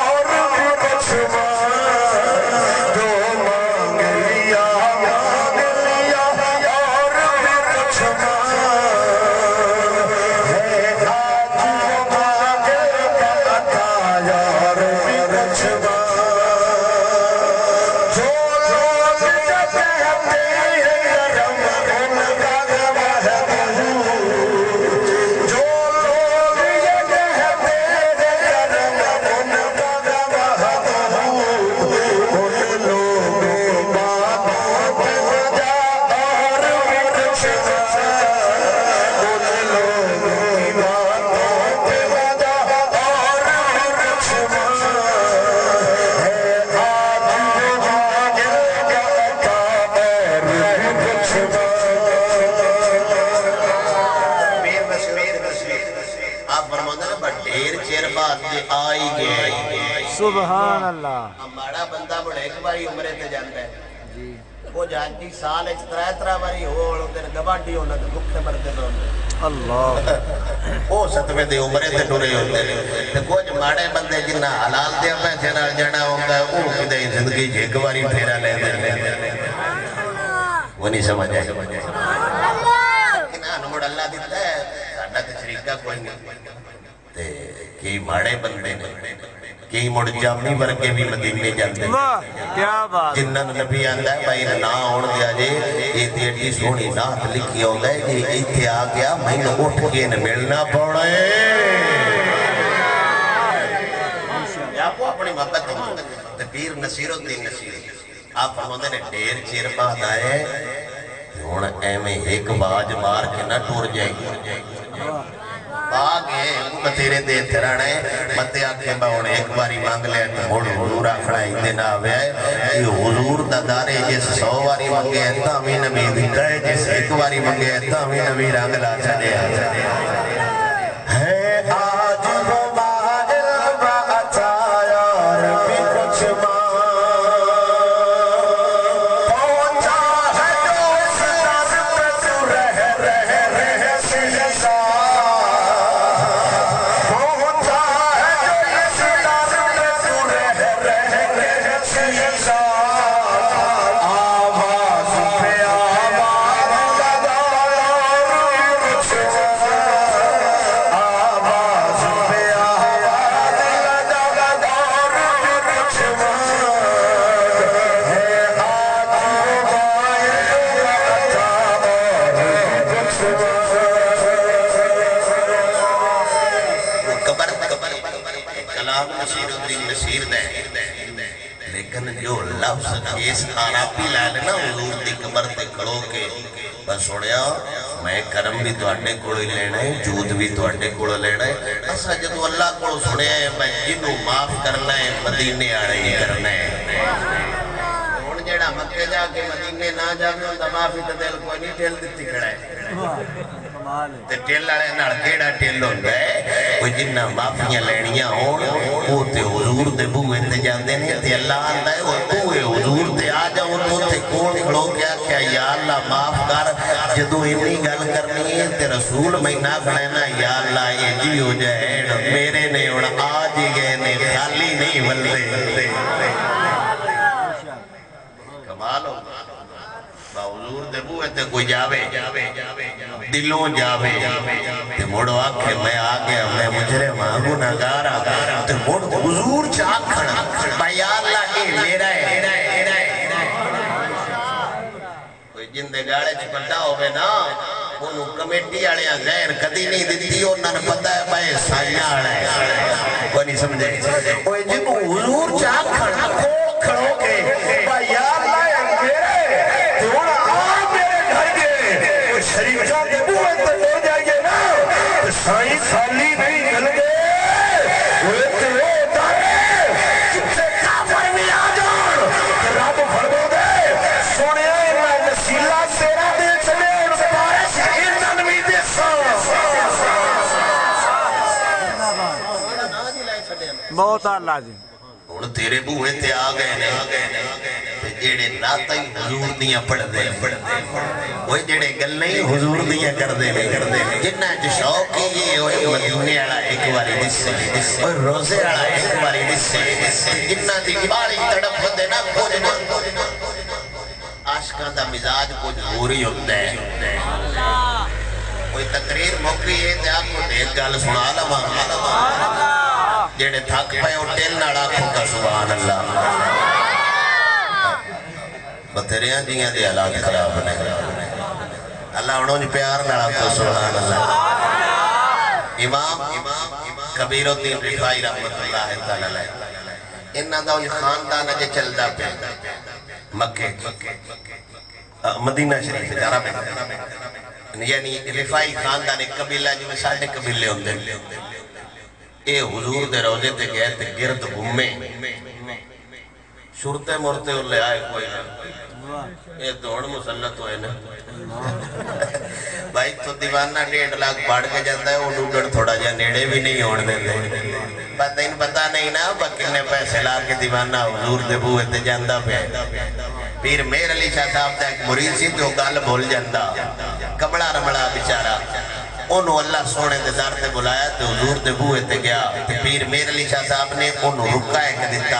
اور بھی چھوا جو مانگ لیا اور بھی چھوا ہے آج موبائل بکا یار بھی چھوا جو لوگ کہتے ہیں کرم ان کا گواہ جو لوگ یہ کہتے ہیں کرم ان کا گواہ ان لوگوں باتوں پہ وجہ اور بھی چھوا ان لوگوں کی باتوں پہ وجہ اور بھی چھوا ہے آج موبائل بکا اور بھی چھوا آپ فرماتے ہیں بڑھ ڈھیر چیر بات دے آئی گئے سبحان اللہ ہمارا بندہ بڑھ ایک باری عمرے تے جانتا ہے وہ جانتی سال ایک ترہ باری ہو ہوتے ہیں گباٹی ہونا تو بکھتے مرتے تو اللہ وہ ستوے دے عمرے تے ٹورے ہوتے ہیں تو کچھ ماڑے بندے جنہ حلال دیا پیسے نہ جانا ہوتا ہے وہ کدے زندگی ایک باری پھیرا لے دے وہ نہیں سمجھ آئے لیکن آنموڑ اللہ دیتا ہے ساڑھا تے شریکہ کوئی نہیں کئی ماڑے بندے نے کئی مڑ جامی ورگے بھی مدینے جاندے واہ کیا بات جنہاں نبی آندا ہے بھائی نہ آن دیا جے یہ تے ایڈی سونی نعت لکھی ہوندا ہے کہ ایتھے آ گیا مینوں اٹھ کے ملنا پونا ہے آپ اپنی محبت تے پیر نصیر الدین نصیر آپ فرماندے نے ڈھیر چیر بعد آئے ہن ایویں ایک باج مار کے نہ ٹور جائے آگے تیرے دے ترانے متے آکھے باؤن ایک باری مانگ لے تو موڑ حضور آکھڑا ہی دن آوے یہ حضور دا دارے جس 100 باری مانگے ہیں تامی نبی دیتا ہے جس ایک باری مانگے ہیں تامی نبی رنگ لا چلے ہے آج وہ مائل باتا یار بھی کچھ لیکن جو لفظ کیس کھانا پی لائے لینا حضور دی قبر تے کھڑو کے بس سوڑیا میں کرم بھی تو اڈے کوڑے لینا ہے جود بھی تو اڈے کوڑے لینا ہے ایسا جدو اللہ کو سنیا ہے میں جنہوں معاف کرنا ہے مدینے آڑے ہی کرنا ہے ہون جیڑا مکے جا کے مدینے نہ جانے ہوں معافی تو دل کوئی نہیں ٹھیل دیتی کھڑا ہے تے ٹھیل آڑے نال کیڑا ٹھیل ہوں گئے کوئی جنہ معافیاں لینیاں ہون وہ تے حضور دے بوئے تے جاندے نہیں تے اللہ آندہ ہے وہ بوئے حضور تے آ جاؤ تو تے کون کھڑو کیا کیا یا اللہ معاف کر جدو اتنی گل کرنی ہے تے رسول میں نہ کھڑینا یا اللہ یہ جی ہو جائے میرے نے اڑ آج ہی گئے نے خالی نہیں بلدے کمال ہو حضور دے بوئے تے کوئی جاوے دلوں جاوے تے موڑو آکھے میں آگیا میں مجرے مانگو نگارا تے موڑو حضور چاکھنا بھائی اللہ اے میرا ہے کوئی جندے گاڑے چپٹا ہوئے نا انہوں کمیٹی آڑیاں غیر کدی نہیں دیتی انہوں نے پتا ہے بھائی سائیاں آڑے کوئی نہیں سمجھے کوئی جنہوں حضور چاکھنا کھڑو کے بھائی اللہ اے میرا ہے شریف جا کے بوئے تو لے جائیے نا سائیں خالی نہیں گل گئے وہ اتنے دارے کتے کافر میں آ جان رب فرمو دے سونے آئے میں نسیلہ تیرا دے چلے ان بارش انہن بھی دے بہت اللہ جی ان تیرے بوئے تے آ گئے نے جیڑے ناتا ہی حضور دیاں پڑھ دے وہ جیڑے گل نہیں حضور دیاں کر دے جنہ جو شوق کی یہ ہوئے مدینے آڑا ایک باری دسے اور روزے آڑا ایک باری دسے جنہ دی باری تڑپ ہوتے نا کچھ عاشقہ دا مزاج کچھ غوری ہوتا ہے کوئی تقریر موقعی ہے تے آپ کو دیکھ گال سنا لما جیڑے تھک پائے اور ٹیل ناڑا کھوکا سبحان اللہ بطریاں جیاں دے حالات خراب نے اللہ انہوں نے پیار نڑا کو سبحان اللہ امام کبیر الدین رفائی رحمت اللہ تعالی انہاں دا یہ خاندان اجے چلدا پیا مکے مدینہ شریف جارا میں یعنی رفائی خاندان ایک قبیلہ جو میں ساڑھے قبیلے ہوندے اے حضور دے روزے تے گئے تے گرد گھومے شرطے مرتے اللہ آئے کوئی نہیں یہ دوڑ مسلط ہوئے نا بھائی تو دیوانہ 1.5 لاکھ بڑھ کے جاتا ہے وہ ڈوڈر تھوڑا جا نیڑے بھی نہیں ہوڑ دیتے پتہ نہیں نا بکنے پیسے لا کے دیوانہ حضور دے بوئے تے جاندہ پہ پیر میر علی شاہ صاحب دا ایک مرید سی تو گال بھول جاندہ کبڑا رمڑا بچارہ انہوں اللہ سونے دے در تے بلایا تے حضور دے بوئے تے گیا تے پیر میر علی شاہ صاحب نے انہوں رکا ایک دیتا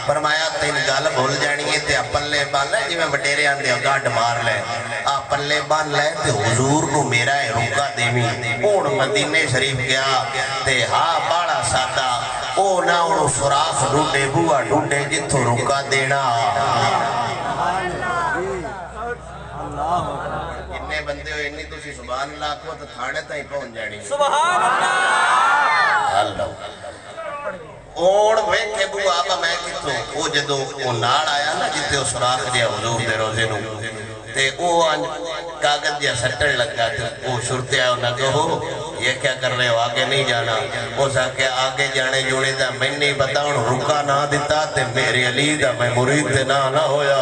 فرمایا تین گال بھول جانی ہے تے پلے بان لے جی میں بٹیرے آن دیا گاڑ مار لے پلے بان لے تے حضور نو میرا ہے رکا دیوی اون مدینے شریف گیا تے ہاں باڑا سادہ او نہ انہوں سراخ ڈھونڈے بوا ڈھونڈے جتھو رکا دینا اتنے بندے ہوئے اتنی تسی سبحان اللہ کو تو تھاڑے تائی پہنچ جانی سبحان اللہ اوڑ ویکھے بو آبا میں کتوں وہ جدو وہ ناڑ آیا نا جتے وہ سراخ دیا حضور دے روزے نو تے وہ کاغذ دیا سٹر لگا تے وہ شرطے آئے انہا کہو یہ کیا کر رہے ہو آگے نہیں جانا وہ سا کہ آگے جانے جوڑے دا میں نہیں بتاؤں رکا نہ دیتا تے میرے علی دا میں مرید تے نہ ہویا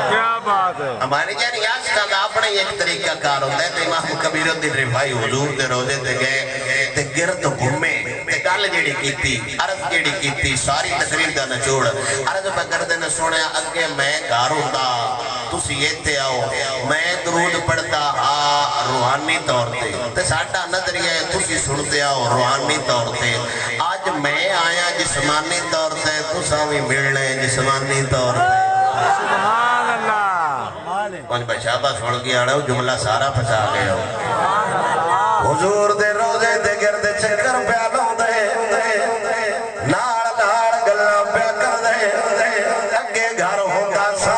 کیا بات ہے ہماری جانی آج کا اپنے ایک طریقہ کار ہوتا ہے تے امام کبیر الدین رفاعی حضور دے روزے تے گئے تے گرد گھومے تے گل جیڑی کیتی عرض جیڑی کیتی ساری تقریر دا نچوڑ عرض بگردے نے سونے اگے میں گھر ہوتا تسی ایتھے آؤ میں درود پڑھتا روحانی طور تے ساڈا نظریہ ہے تسی سنتے آؤ روحانی طور تے آج میں آیا جسمانی طور تے تساں بھی ملنے جسمانی طور تے سبحان اللہ کون بشابہ سن گیا رہا ہو جملہ سارا پھسا گیا ہو حضور دے روزے دے گرد چکر پیالوں دے ناڑ ناڑ گلہ پیا کر دے اگے گھر ہوگا سا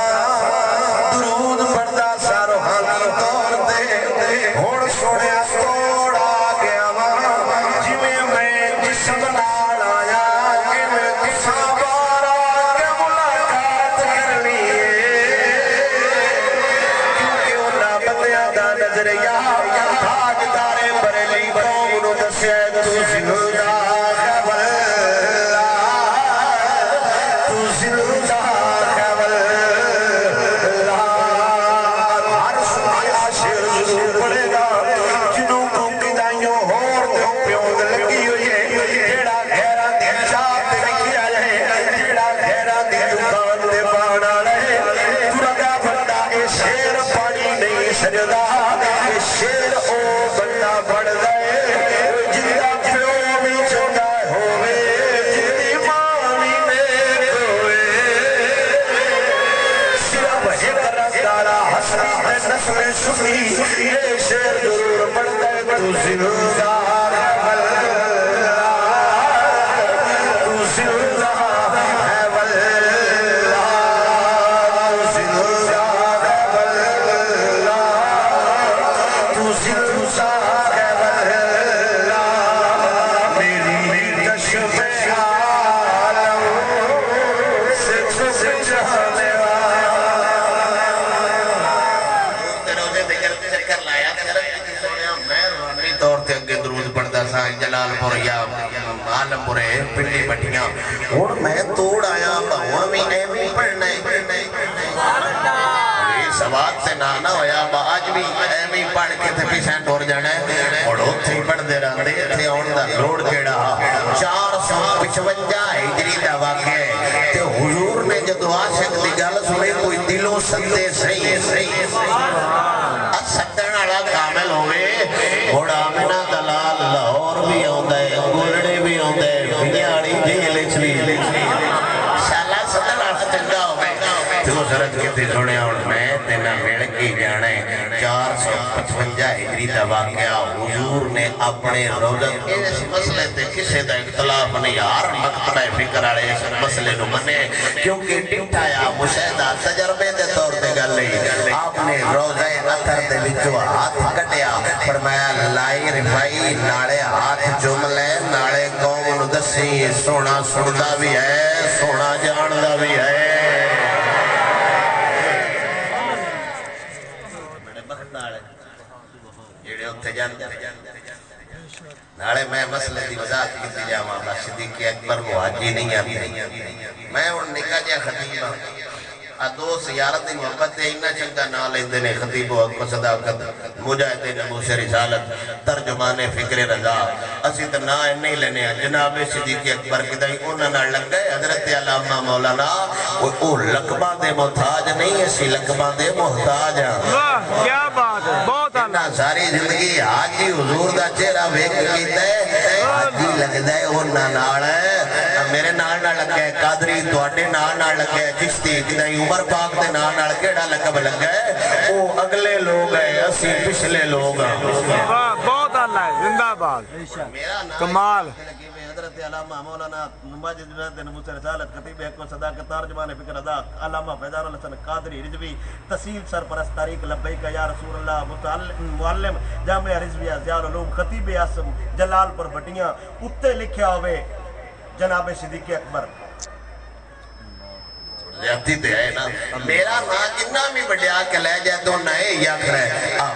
درود پڑھدا سا روحانی طور دے ہون سوڑے توڑا گیا ماں جی میں جسم ناڑ آیا کہ میں کسا بارا کے ملاقات کرنی ہے کیونکہ انہا بندیاں دا نظریہ تاجدارے بریلی قوم نو دسے تو زندہ خبر تو زندہ خبر ہر سنایا شیر ضرور پڑے گا جنہوں کو قدائیوں ہور دے پیوند لگی ہوئی ہے جیڑا گھیرا دے چاپ دے کیا جائے جیڑا گھیرا دے دکان دے بانا رہے ترگا بندہ اے شیر پانی نہیں سجدہ اے شیر او بندہ بڑھ گئے جندہ پیو بھی چنگا ہوئے جندی مانی میں ہوئے صرف ایک رسالہ حسنی تے نسل سنی اے شیر ضرور بڑھ گئے تو زندہ ہے تو زندہ ہے جلال پور یا عالم پورے پنڈی بٹیاں اور میں توڑ آیا باؤں میں ایمی پڑھنے سواد سے نانا ہویا آج بھی ایمی پڑھ کے تھے پیسیں ٹور جانے اور اتھے پڑھ دے رہا دے تھے اوندہ لوڑ کیڑا 455 ہجری دا واقع تے حضور نے جو عاشق دی گل سنے کوئی دلوں سندے صحیح سٹن آڑا کامل ہوئے گھوڑا منا دلال لاہور بھی ہوندہ ہے گولڑے بھی ہوندہ ہے بیاڑی جیل اچھلی شالا سٹن آڑا چنگا ہوئے تو سرد کے تھی سنے اور میں تینا ملکی جانے 455 ہجری دا واقعہ حضور نے اپنے روزت اس مسئلے تے کسے دا اختلاف نہیں ہر مکتبہ فکر آڑے اس مسئلے نو منے کیونکہ ٹھٹایا مشاہدہ تجربے دے طور پہ گل لئی آپ نے روزہ اتھر دے بچو ہاتھ کٹیا فرمایا لائی رفائی ناڑے ہاتھ جملے ناڑے قوم نو دسی سونا سندا بھی ہے سونا جاندا بھی ہے ناڑے میں مسئلے دی وضاحت کی دی جاواں صدیق اکبر وہ حاجی نہیں آتی میں ان نکاح جا خطیبہ دو سیارت محبت اتنا چنگا نہ لیندے نے خطیب و حق و صداقت مجاہد نموس رسالت ترجمان فکر رضا اسی تو نہ نہیں لینے جناب صدیق اکبر کی دائی انہاں نہ لگ گئے حضرت علامہ مولانا وہ لقبہ دے محتاج نہیں اسی لقبہ دے محتاج ہیں واہ کیا بات ہے بہت اتنا ساری زندگی حاجی حضور دا چہرہ ویک کیتا ہے حاجی لگ دے انہاں نال ہے میرے نال نہ لگ گئے قادری تواڈے نال نہ لگ گئے چشتی کدائی عمر پاک دے نال نال کیڑا لقب لگ گئے وہ اگلے لوگ ہیں اسی پچھلے لوگ ہیں واہ بہت اللہ ہے زندہ باد کمال حضرت علامہ مولانا ماجد جنید نموس رسالت خطیب حق و صداقت ترجمان فکر رضا علامہ فیضان الحسن قادری رضوی تحصیل سرپرست طریق لبیک یا رسول اللہ معلم جامعہ رضویہ ضیاء العلوم خطیب اعظم جلال پر بٹیاں اتے لکھیا ہوئے جناب صدیق اکبر زیادتی تے ہے نا میرا نا جنہ بھی بڑیا کے لے جائے تو نئے یا کرے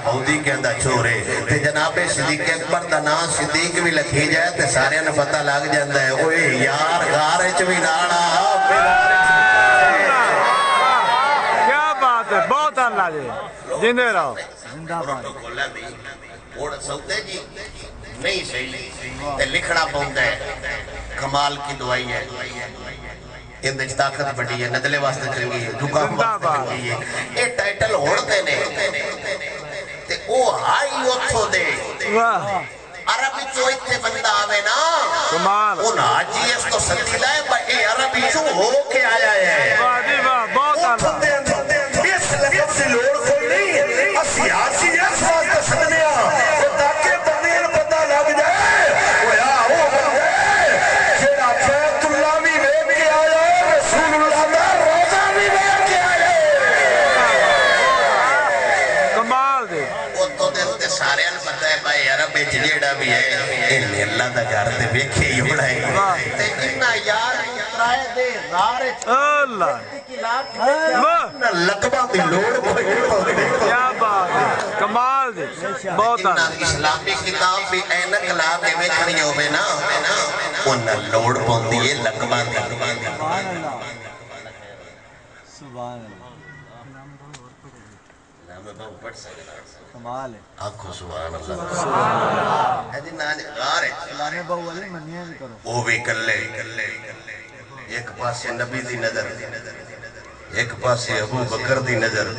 بہودی کے اندر چھوڑے تے جناب صدیق اکبر دا نا صدیق بھی لکھی جائے تے سارے نے پتہ لگ جاندہ ہے اوہ یار غارج بھی نانا کیا بات ہے بہت اللہ جی جندے رہو زندہ باد اوڑ سوتے جی نہیں صحیح تے لکھنا پہنتا ہے کمال کی دعائی ہے اندج طاقت بڑی ہے ندلے واسطے چنگی ہے دکام واسطے چنگی ہے اے ٹائٹل ہوڑتے نے تے او ہائی اتھو دے عربی چو اتھے بندہ آوے نا کمال ان حاجی اس تو سدی لائے بھائی عربی چو ہو کے آیا ہے واہ جی واہ بہت اللہ اس لفظ سے لوڑ کوئی نہیں اسی حاجی اس واسطے سدنیا تاکہ بندین پتہ لگ جائے وہ یا وہ بندے جیڑا بیت اللہ بھی بے کے آیا ہے رسول اللہ دا روزہ بھی بے کے آیا ہے کمال دے وہ تو دلتے سارے ان پتہ ہے بھائی عربی جیڑا بھی ہے انہیں اللہ دا گھر دے بیکھے ہی اڑا ہے تے جنہ یار اترائے دے غارے اللہ واہ لقبہ دی لوڑ کوئی نہیں کیا بات ہے کمال دے بہت جنہ اللہ اسلامی کتاب بھی اینک لا کے ویکھنی ہوئے نا انہ لوڑ پوندی ہے لقبہ دی سبحان اللہ کمال ہے آنکھو سبحان اللہ ہے جی ناج غار ہے سلانے بہو علی منیاں بھی کرو وہ بھی کلے ایک پاسے نبی دی نظر ایک پاسے ابو بکر دی نظر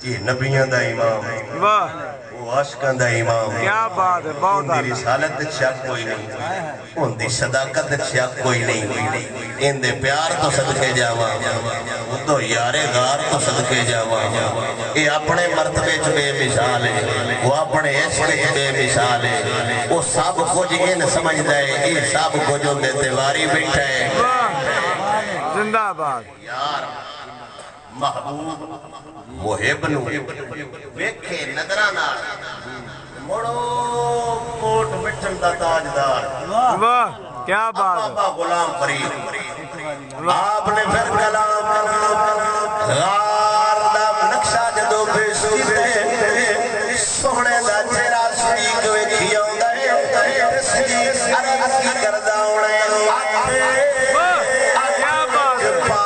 یہ نبیاں دا امام واہ وہ عاشقان دا امام کیا بات ہے بہت ان دی اللہ رسالت شک کوئی نہیں ان دی صداقت شک کوئی نہیں ان دے پیار تو صدقے جاواں وہ تو یار غار تو صدقے جاواں یہ اپنے مرتبے چ بے مثال ہے وہ اپنے عشق چ بے مثال ہے وہ سب کچھ ان سمجھدا ہے یہ سب کچھ ان دے تیواری بیٹھا ہے واہ زندہ باد یار محبوب محب نو ویکھے نظراں نال مڑو کوٹ مٹھن دا تاجدار واہ کیا بات ہے بابا غلام فرید آپ نے پھر کلام غار دا نقشہ جدو پیش کیتے سونے دا چہرہ صدیق ویکھی آوندا ہے صدیق عرض کی کردا ہونا کیا بات ہے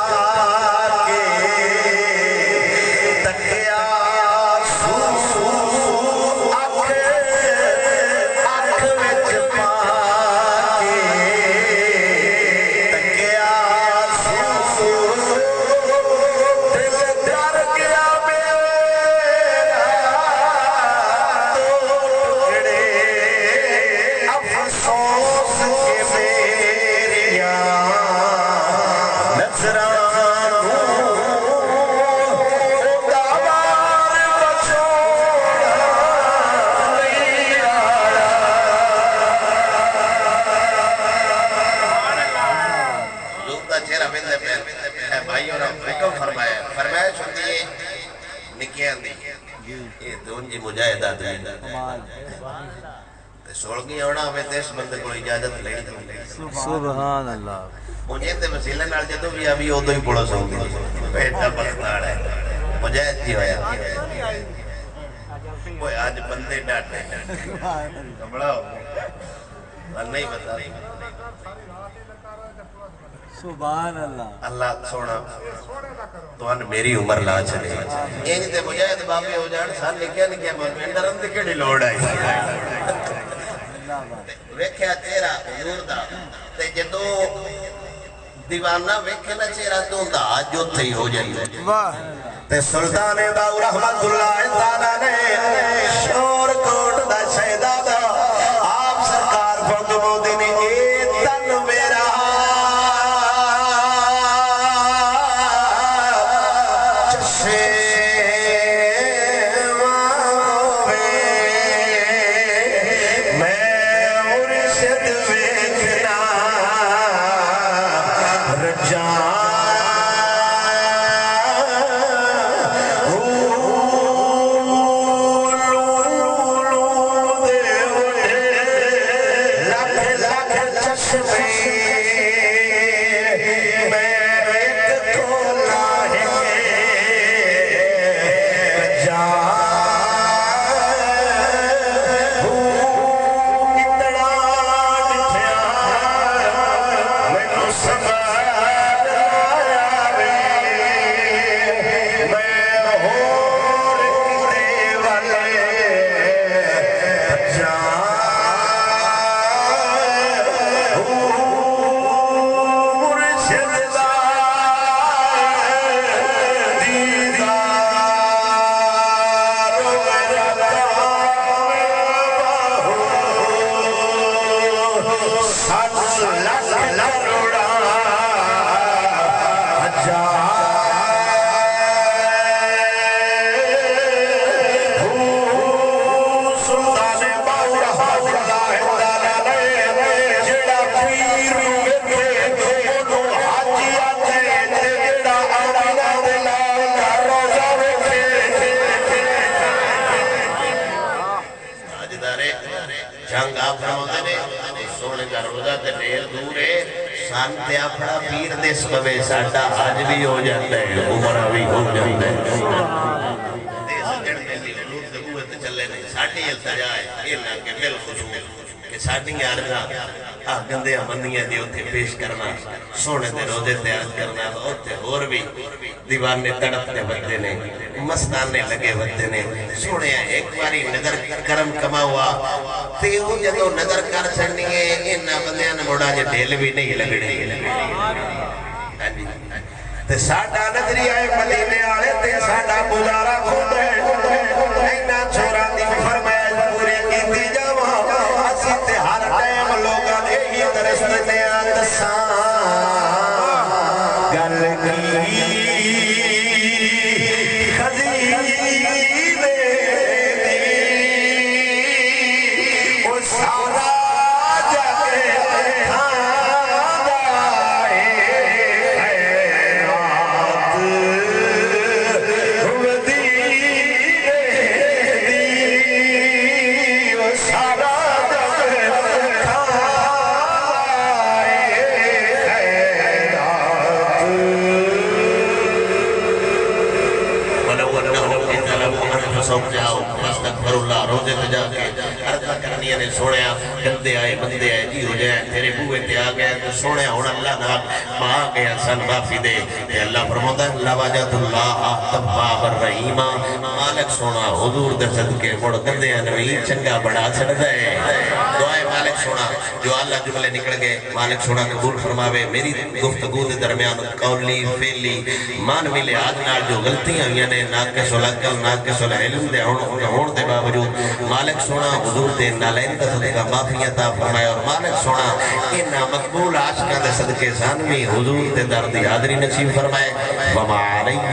مجاہد آدمی سولگی ہونا ہمیں تیس بندے کو اجازت لینی سبحان اللہ مجھے تے وسیلے نال جدو بھی ابھی ادو ہی پڑھو سو بیٹا بختار ہے مجاہد جی ہویا کوئی آج بندے ڈاٹے کمڑا ہو نہیں بتا سبحان اللہ اللہ سونا تو ان میری عمر لا چلے انج تے مجاہد بابے ہو جان سان لکھیا لکھیا مومن ڈرن دی کیڑی لوڑ آئی زندہ باد ویکھیا چہرہ حضور دا تے جدوں دیوانہ ویکھے نا چہرہ تو دا جو تھی ہو جائے تے سلطان باو رحمت اللہ تعالیٰ نے شور کوٹ دا شہدہ دا آپ سرکار فرد مودی نے اے تن میرا چشے ماوے میں مرشد ویکھنا رجا جنگ آپ فرماتے نے سونے کا روزہ تے ڈھیر دور ہے سانتے اپنا پیر دس پوے ساڈا آج بھی ہو جاتا ہے عمرہ بھی ہو جاتا ہے دیس جڑ میں لی حضور سے قوت چلے نہیں ساڑھی التجائے یہ نہ کہ بالخصوص کہ ساڑھی آرزہ گندے بندیاں دی اتھے پیش کرنا سونے دے روزے تے عرض کرنا اتھے اور بھی دیوانے تڑپتے بدے نے مستانے لگے بدے نے سونے ایک باری نظر کرم کما ہوا تیو جدو نظر کر چھڑنی ہے انہا بندیاں نے موڑا جے دل بھی نہیں لگڑی تے ساڑھا نظری آئے مدینے آلے تے ساڑھا بلارا خود ہے اینا چھوڑا دی فرمائے پورے کی دی جاوہ اسی تے ہر ٹائم لوگاں نے یہ درست تے آدساں گل کی خزینے دی وہ سارا جگے کھاندائے خیرات مدینے دی وہ سارا جگے کھاندائے خیرات ولو انہم اتلبوا انفسهم جاؤ فاستغفر اللہ روزے تے جا کے عرضہ کرنی نے سوڑیا گندے آئے بندے آئے جی ہو جائے تیرے بوئے تے آ گئے تو سوڑیا ہونا اللہ نال ماں گیا سن معافی دے تے اللہ فرماتا ہے لواجت اللہ تباب الرحیم مالک سونا حضور دے صدقے مڑ گندے انوی چنگا بڑا چھڑ دے دعائے مالک سونا جو اللہ جملے نکل گئے مالک سونا قبول فرماوے میری گفتگو دے درمیان قولی فعلی مانوی لحاظ نال جو غلطیاں ہوئی نے ناقص العقل ناقص العلم دے ہون دے باوجود مالک سونا حضور دے نالین دا صدقہ معافی عطا فرمائے اور مالک سونا انہا مقبول عاشقہ دے صدقے ثانوی حضور دے دردی حاضری نصیب فرمائے وما علیہ